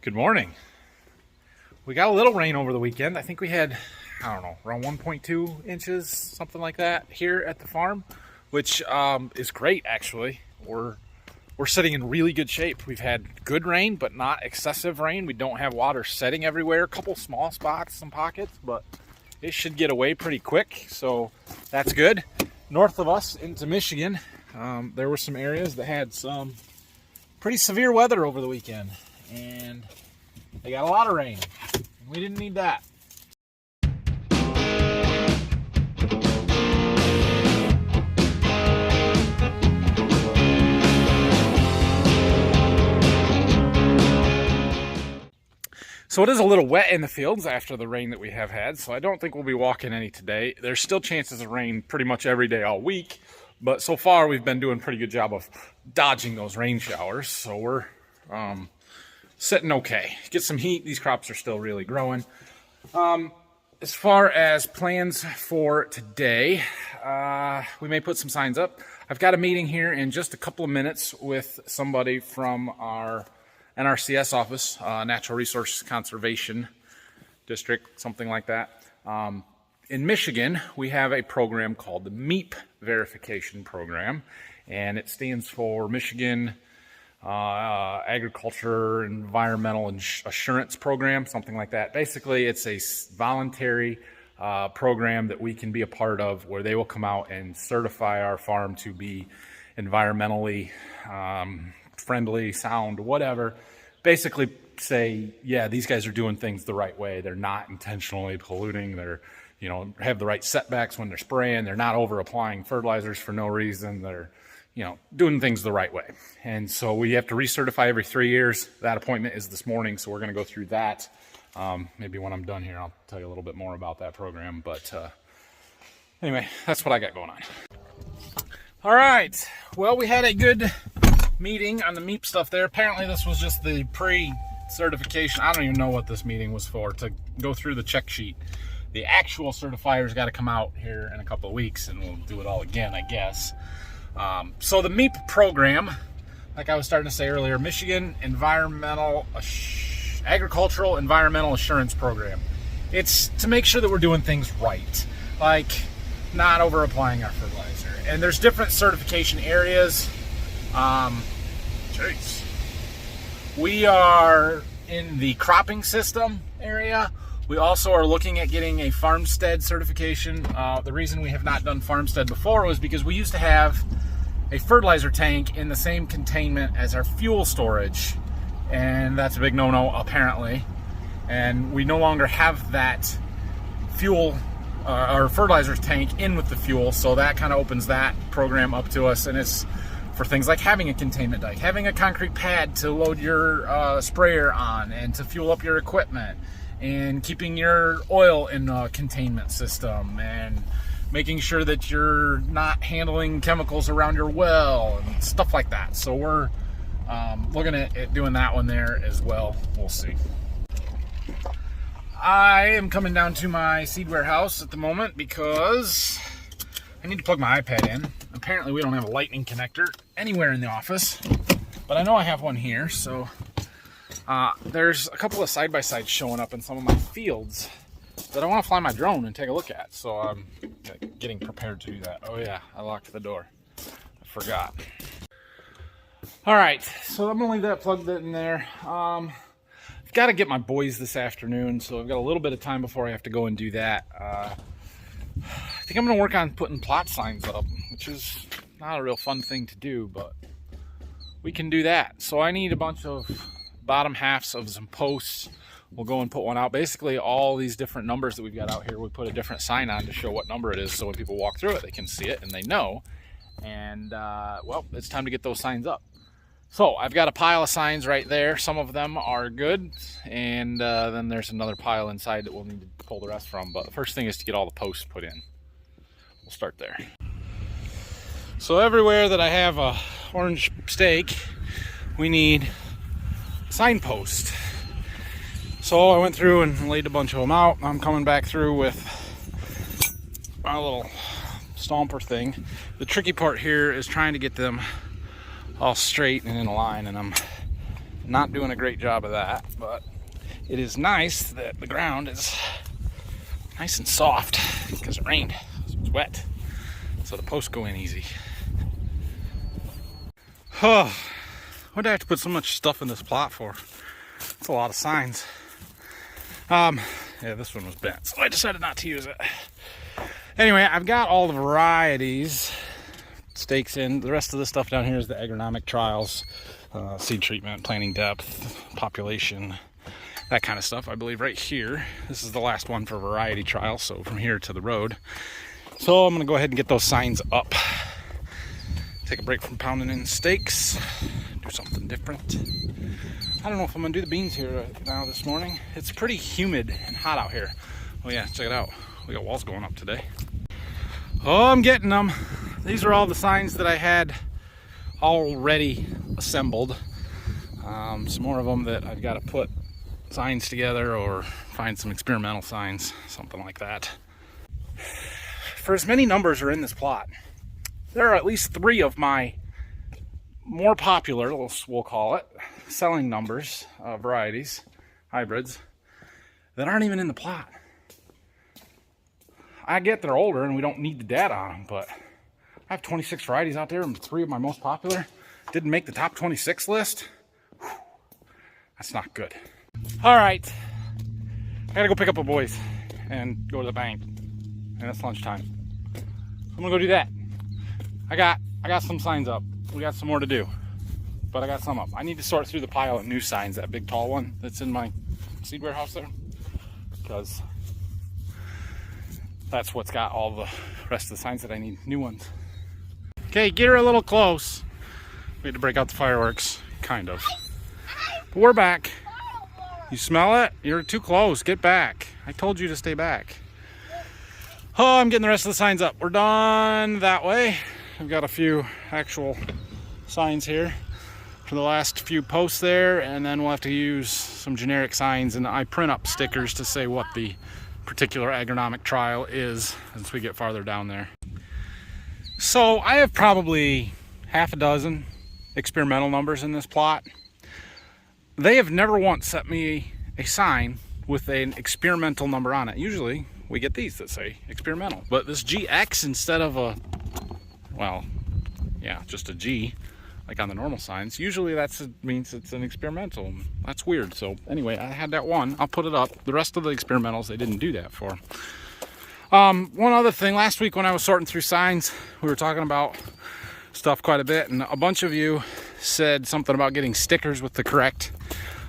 Good morning. We got a little rain over the weekend. I think we had, I don't know, around 1.2 inches, something like that here at the farm, which is great actually. We're sitting in really good shape. We've had good rain, but not excessive rain. We don't have water setting everywhere. A couple small spots, some pockets, but it should get away pretty quick, so that's good. North of us into Michigan, there were some areas that had some pretty severe weather over the weekend, and they got a lot of rain. We didn't need that. So it is a little wet in the fields after the rain that we have had, so I don't think we'll be walking any today. There's still chances of rain pretty much every day all week, but so far we've been doing a pretty good job of dodging those rain showers, so we're sitting okay. Get some heat. These crops are still really growing. As far as plans for today, we may put some signs up. I've got a meeting here in just a couple of minutes with somebody from our NRCS office, Natural Resource Conservation District, something like that. In Michigan, we have a program called the MAEAP Verification Program, and it stands for Michigan Agriculture Environmental Assurance Program, something like that. Basically, it's a voluntary program that we can be a part of, where they will come out and certify our farm to be environmentally friendly, sound, whatever. Basically say, yeah, these guys are doing things the right way. They're not intentionally polluting. They're, have the right setbacks when they're spraying. They're not over applying fertilizers for no reason. They're, doing things the right way. And so we have to recertify every 3 years. That appointment is this morning, so we're going to go through that. Maybe when I'm done here, I'll tell you a little bit more about that program. But anyway, that's what I got going on. All right. Well, we had a good meeting on the MAEAP stuff there. Apparently this was just the pre-certification. I don't even know what this meeting was for, to go through the check sheet. The actual certifier's got to come out here in a couple of weeks, and we'll do it all again, I guess. So the MAEAP program, like I was starting to say earlier, Michigan Agricultural Environmental Assurance Program. It's to make sure that we're doing things right, like not over applying our fertilizer. And there's different certification areas. We are in the cropping system area. We also are looking at getting a farmstead certification. The reason we have not done farmstead before was because we used to have a fertilizer tank in the same containment as our fuel storage, and that's a big no-no apparently. And we no longer have that fuel our fertilizer tank in with the fuel, so that kind of opens that program up to us. And it's for things like having a containment dike, having a concrete pad to load your sprayer on and to fuel up your equipment, and keeping your oil in a containment system, and making sure that you're not handling chemicals around your well and stuff like that. So we're looking at doing that one there as well. We'll see. I am coming down to my seed warehouse at the moment because I need to plug my iPad in. Apparently we don't have a lightning connector anywhere in the office, but I know I have one here. So there's a couple of side-by-sides showing up in some of my fields that I want to fly my drone and take a look at. So I'm getting prepared to do that. Oh yeah, I locked the door. I forgot. All right, so I'm gonna leave that plugged in there. I've got to get my boys this afternoon, so I've got a little bit of time before I have to go and do that. I think I'm gonna work on putting plot signs up, which is not a real fun thing to do, but we can do that. So I need a bunch of bottom halves of some posts. We'll go and put one out. Basically, all these different numbers that we've got out here, we put a different sign on to show what number it is, so when people walk through it, they can see it and they know. And, well, it's time to get those signs up. So I've got a pile of signs right there. Some of them are good, and then there's another pile inside that we'll need to pull the rest from. But the first thing is to get all the posts put in. We'll start there. So everywhere that I have a orange stake, we need a signpost. So I went through and laid a bunch of them out. I'm coming back through with my little stomper thing. The tricky part here is trying to get them all straight and in a line, and I'm Not doing a great job of that, but it is nice that the ground is nice and soft because it rained, so it's wet, so the posts go in easy. Oh, what did I have to put so much stuff in this plot for? It's a lot of signs. Yeah, this one was bent, so I decided not to use it. Anyway, I've got all the varieties, stakes in. The rest of the stuff down here is the agronomic trials, seed treatment, planting depth, population, that kind of stuff. I believe right here, this is the last one for variety trials, so from here to the road. So I'm going to go ahead and get those signs up. Take a break from pounding in stakes, do something different. I don't know if I'm going to do the beans here now this morning. It's pretty humid and hot out here. Oh yeah, check it out. We got walls going up today. Oh, I'm getting them. These are all the signs that I had already assembled. Some more of them that I've got to put signs together or find some experimental signs, something like that. For as many numbers are in this plot, there are at least 3 of my more popular, we'll call it, selling numbers, varieties, hybrids, that aren't even in the plot. I get they're older and we don't need the data on them, but I have 26 varieties out there and 3 of my most popular didn't make the top 26 list. Whew, that's not good. All right, I gotta go pick up the boys and go to the bank, and it's lunchtime. I'm gonna go do that. I got some signs up. We got some more to do, but I got some up. I need to sort through the pile of new signs, that big tall one that's in my seed warehouse there, because that's what's got all the rest of the signs that I need, new ones. Okay, get her a little close. We had to break out the fireworks, kind of. But we're back. You smell it? You're too close. Get back. I told you to stay back. Oh, I'm getting the rest of the signs up. We're done that way. We've got a few actual signs here for the last few posts there, and then we'll have to use some generic signs, and I print up stickers to say what the particular agronomic trial is as we get farther down there. So I have probably half a dozen experimental numbers in this plot. They have never once sent me a sign with an experimental number on it. Usually we get these that say experimental, but this GX instead of a, well, yeah, just a G, like on the normal signs, usually that means it's an experimental. That's weird. So anyway, I had that one. I'll put it up. The rest of the experimentals, they didn't do that for. One other thing, last week when I was sorting through signs, we were talking about stuff quite a bit, and a bunch of you said something about getting stickers with the correct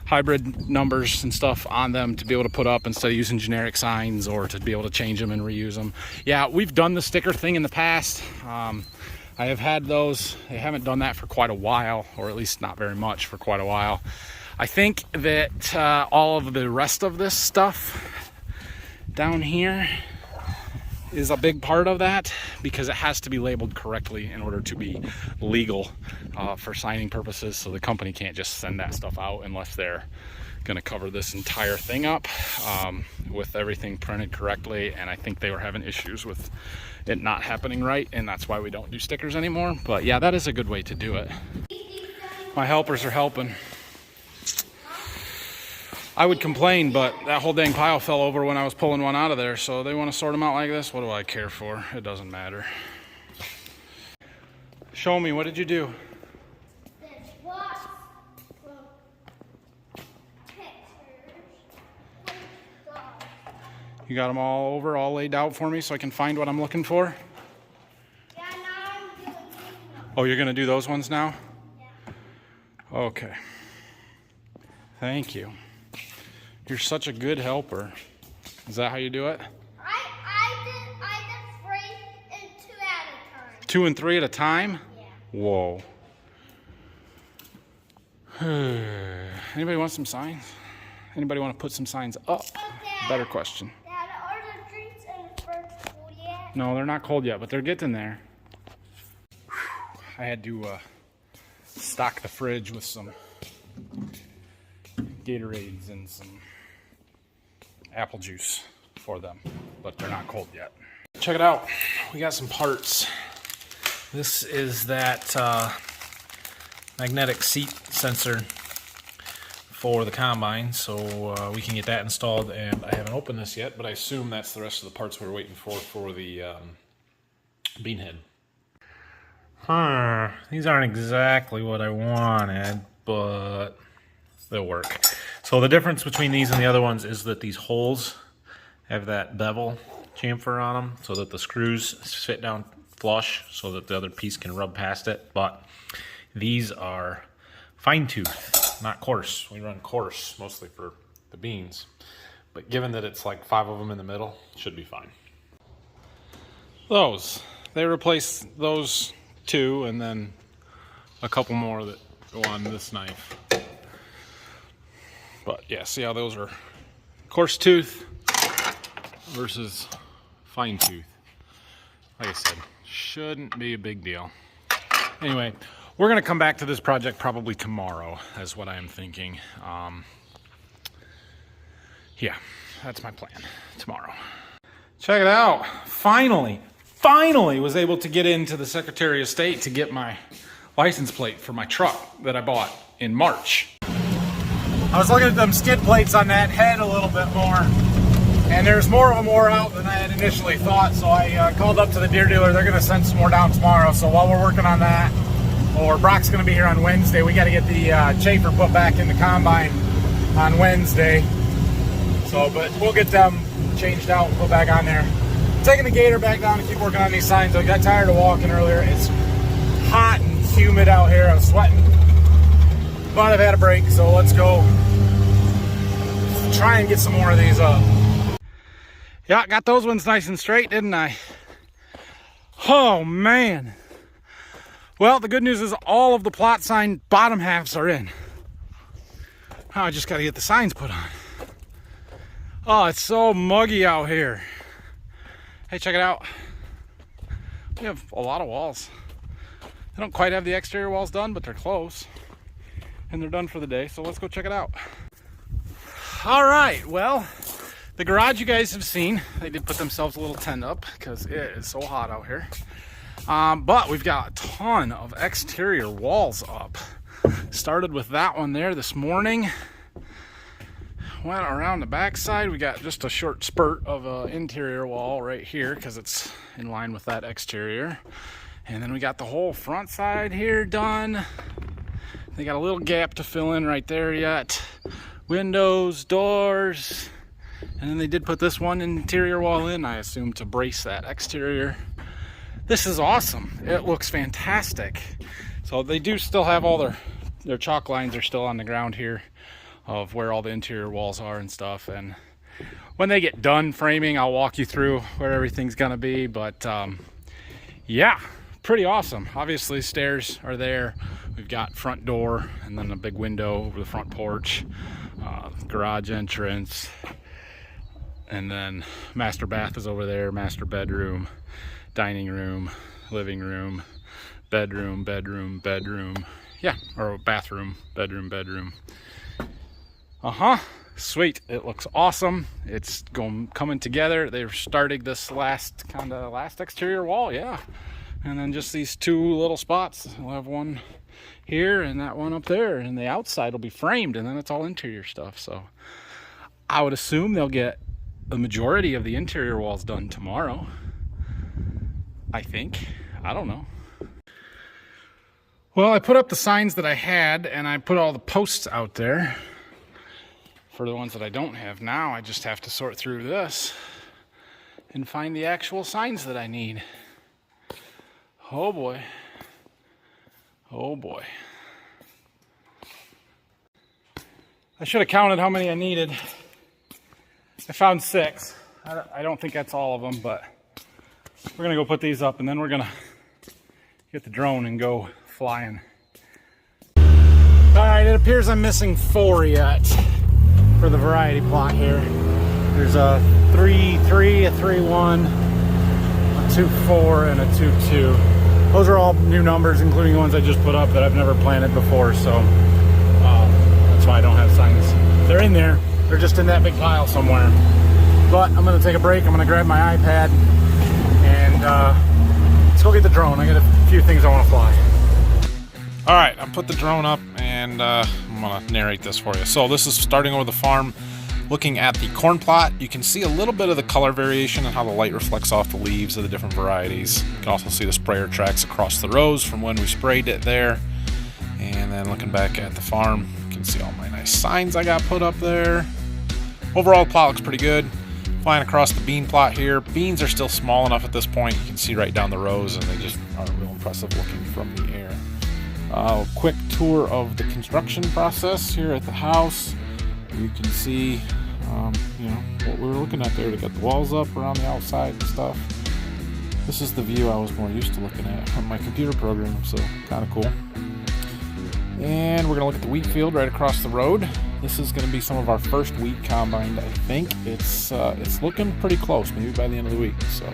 hybrid numbers and stuff on them to be able to put up instead of using generic signs, or to be able to change them and reuse them. Yeah, we've done the sticker thing in the past. I have had those. I haven't done that for quite a while, or at least not very much for quite a while. I think that all of the rest of this stuff down here is a big part of that, because it has to be labeled correctly in order to be legal for signing purposes. So the company can't just send that stuff out unless they're going to cover this entire thing up with everything printed correctly. And I think they were having issues with it not happening right, and that's why we don't do stickers anymore. But yeah, that is a good way to do it. My helpers are helping. I would complain, but that whole dang pile fell over when I was pulling one out of there, so they want to sort them out like this. What do I care for? It doesn't matter. Show me, what did you do? You got them all over, all laid out for me so I can find what I'm looking for? Yeah, now I'm doing these. Oh, you're going to do those ones now? Yeah. Okay. Thank you. You're such a good helper. Is that how you do it? I did 3 and 2 at a time. 2 and 3 at a time? Yeah. Whoa. Anybody want some signs? Anybody want to put some signs up? Better question. Dad, are the drinks in the fridge cold yet? No, they're not cold yet, but they're getting there. I had to stock the fridge with some Gatorades and some apple juice for them, but they're not cold yet. Check it out. We got some parts. This is that magnetic seat sensor for the combine, so we can get that installed. And I haven't opened this yet, but I assume that's the rest of the parts we're waiting for the bean head. These aren't exactly what I wanted, but they'll work. So the difference between these and the other ones is that these holes have that bevel chamfer on them so that the screws fit down flush so that the other piece can rub past it. But these are fine tooth, not coarse. We run coarse mostly for the beans. But given that it's like 5 of them in the middle, it should be fine. They replace those 2 and then a couple more that go on this knife. But yeah, see how those are coarse tooth versus fine tooth. Like I said, shouldn't be a big deal. Anyway, we're gonna come back to this project probably tomorrow, is what I am thinking. Yeah, that's my plan, tomorrow. Check it out, finally was able to get into the Secretary of State to get my license plate for my truck that I bought in March. I was looking at them skid plates on that head a little bit more, and there's more of them wore out than I had initially thought, so I called up to the deer dealer. They're gonna send some more down tomorrow, so while we're working on that, or Brock's gonna be here on Wednesday, we gotta get the chafer put back in the combine on Wednesday. So, but we'll get them changed out and put back on there. Taking the gator back down to keep working on these signs. I got tired of walking earlier. It's hot and humid out here. I'm sweating, but I've had a break, so let's go try and get some more of these up. Yeah, got those ones nice and straight, didn't I? Oh man. Well, the good news is all of the plot sign bottom halves are in. Now I just got to get the signs put on. Oh, it's so muggy out here. Hey, check it out. We have a lot of walls. They don't quite have the exterior walls done, but they're close. And they're done for the day, so let's go check it out. All right, well, the garage you guys have seen, they did put themselves a little tent up because it is so hot out here. But we've got a ton of exterior walls up. Started with that one there this morning. Went around the back side. We got just a short spurt of an interior wall right here because it's in line with that exterior. And then we got the whole front side here done. They got a little gap to fill in right there yet. Windows, doors. And then they did put this one interior wall in, I assume, to brace that exterior. This is awesome. It looks fantastic. So they do still have all their chalk lines are still on the ground here of where all the interior walls are and stuff. And when they get done framing, I'll walk you through where everything's gonna be. But yeah, pretty awesome. Obviously stairs are there. We've got front door and then a big window over the front porch, garage entrance, and then master bath is over there, master bedroom, dining room, living room, bedroom, yeah, or bathroom, bedroom. Sweet. It looks awesome. It's coming together. They're starting this last exterior wall, yeah. And then just these 2 little spots. We'll have one here and that one up there, and the outside will be framed, and then it's all interior stuff. So I would assume they'll get the majority of the interior walls done tomorrow. I think. I don't know. Well, I put up the signs that I had, and I put all the posts out there for the ones that I don't have. Now I just have to sort through this and find the actual signs that I need. Oh boy. Oh boy. I should have counted how many I needed. I found 6. I don't think that's all of them, but we're gonna go put these up and then we're gonna get the drone and go flying. All right, it appears I'm missing 4 yet for the variety plot here. There's a 3-3, a 3-1, a 2-4, and a 2-2. Those are all new numbers, including the ones I just put up that I've never planted before, so that's why I don't have signs. They're in there. They're just in that big pile somewhere. But I'm gonna take a break. I'm gonna grab my iPad and let's go get the drone. I got a few things I wanna fly. All right, I put the drone up and and I'm gonna narrate this for you. So this is starting over the farm, looking at the corn plot. You can see a little bit of the color variation and how the light reflects off the leaves of the different varieties. You can also see the sprayer tracks across the rows from when we sprayed it there. And then looking back at the farm, you can see all my nice signs I got put up there. Overall, the plot looks pretty good. Flying across the bean plot here. Beans are still small enough at this point. You can see right down the rows, and they just aren't real impressive looking from the air. Quick tour of the construction process here at the house. You can see, you know, what we were looking at there to get the walls up around the outside and stuff. This is the view I was more used to looking at on my computer program, so kind of cool. And we're gonna look at the wheat field right across the road. This is gonna be some of our first wheat combined, I think. It's looking pretty close, maybe by the end of the week. So,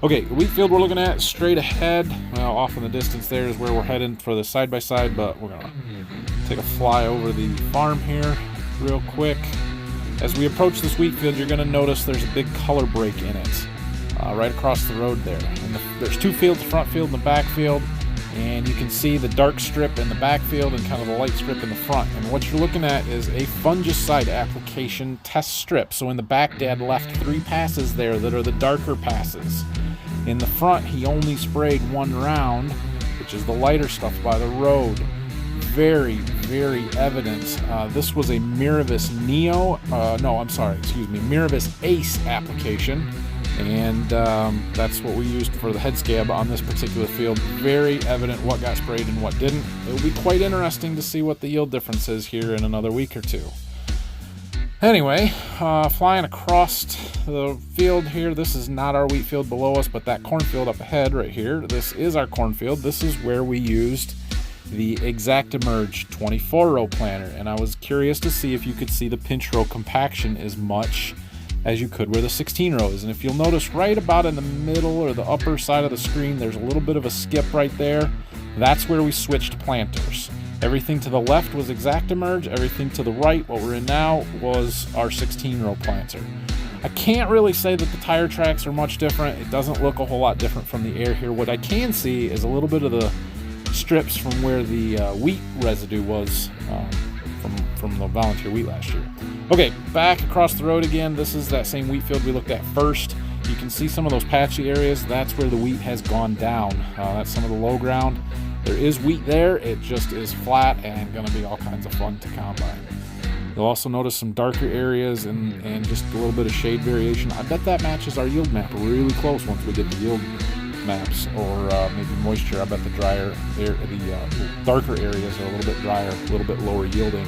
okay, the wheat field we're looking at straight ahead. Well, off in the distance there is where we're heading for the side-by-side, but we're gonna take a fly over the farm here real quick. As we approach this wheat field, you're gonna notice there's a big color break in it, right across the road there. And there's two fields, the front field and the back field. And you can see the dark strip in the backfield and kind of the light strip in the front. And what you're looking at is a fungicide application test strip. So in the back, Dad left 3 passes there that are the darker passes. In the front, he only sprayed 1 round, which is the lighter stuff by the road. Very, very evident. This was a Miravis Miravis Ace application. And that's what we used for the head scab on this particular field. Very evident what got sprayed and what didn't. It will be quite interesting to see what the yield difference is here in another week or two. Anyway, flying across the field here, this is not our wheat field below us, but that cornfield up ahead right here, this is our cornfield. This is where we used the ExactEmerge 24-row planter, and I was curious to see if you could see the pinch row compaction as much as you could where the 16 rows. And if you'll notice right about in the middle or the upper side of the screen, there's a little bit of a skip right there. That's where we switched planters. Everything to the left was ExactEmerge, everything to the right, what we're in now, was our 16-row planter. I can't really say that the tire tracks are much different. It doesn't look a whole lot different from the air here. What I can see is a little bit of the strips from where the wheat residue was from the volunteer wheat last year. Okay, back across the road again. This is that same wheat field we looked at first. You can see some of those patchy areas. That's where the wheat has gone down. That's some of the low ground. There is wheat there. It just is flat and going to be all kinds of fun to combine. You'll also notice some darker areas and just a little bit of shade variation. I bet that matches our yield map really close once we get the yield maps, or maybe moisture. I bet the darker areas are a little bit drier, a little bit lower yielding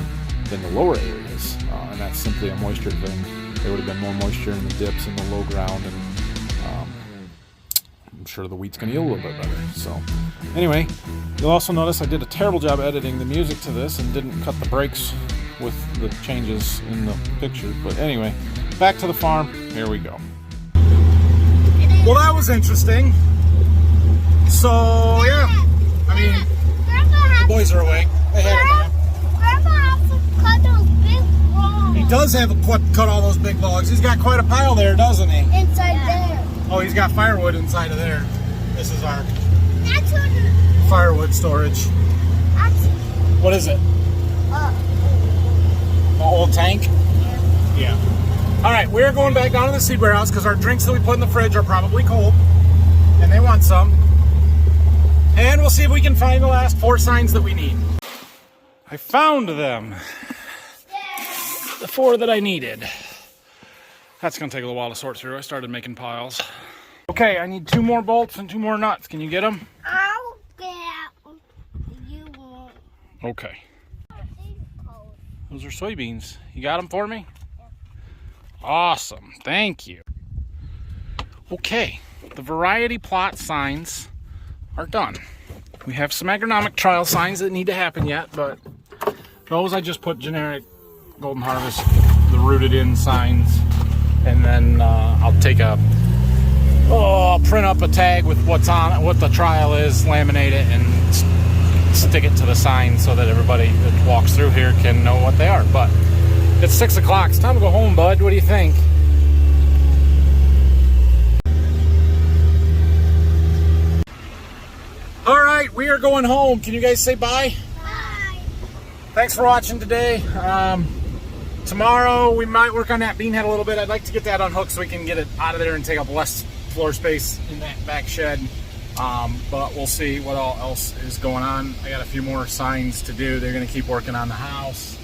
than the lower areas, and that's simply a moisture thing. There would have been more moisture in the dips in the low ground, and I'm sure the wheat's going to yield a little bit better. So anyway, you'll also notice I did a terrible job editing the music to this and didn't cut the breaks with the changes in the picture. But anyway, back to the farm. Here we go. Well, that was interesting. So yeah, I mean, the boys are awake. They had a nap. Grandpa has to cut those big logs. He does have to cut all those big logs. He's got quite a pile there, doesn't he? Inside there. Oh, he's got firewood inside of there. This is our That's what. firewood storage. That's. What is it? An old tank? Yeah. All right, we're going back down to the seed warehouse because our drinks that we put in the fridge are probably cold, and they want some. And we'll see if we can find the last 4 signs that we need. I found them. The 4 that I needed. That's going to take a little while to sort through. I started making piles. Okay, I need 2 more bolts and 2 more nuts. Can you get them? I'll get. You won't. Okay. Those are soybeans. You got them for me? Yeah. Awesome. Thank you. Okay, the variety plot signs are done. We have some agronomic trial signs that need to happen yet, but those I just put generic Golden Harvest, the rooted in signs, and then I'll print up a tag with what's on it, what the trial is, laminate it, and stick it to the sign so that everybody that walks through here can know what they are. But it's 6 o'clock. It's time to go home, bud. What do you think? All right, we are going home. Can you guys say bye? Bye. thanks for watching today. Tomorrow we might work on that bean head a little bit. I'd like to get that unhooked so we can get it out of there and take up less floor space in that back shed. But we'll see what all else is going on. I got a few more signs to do. They're going to keep working on the house.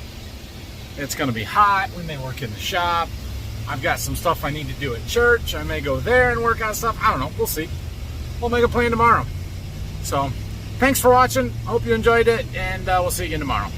It's going to be hot. We may work in the shop. I've got some stuff I need to do at church. I may go there and work on stuff. I don't know. We'll see. We'll make a plan tomorrow. So, thanks for watching. I hope you enjoyed it, and we'll see you again tomorrow.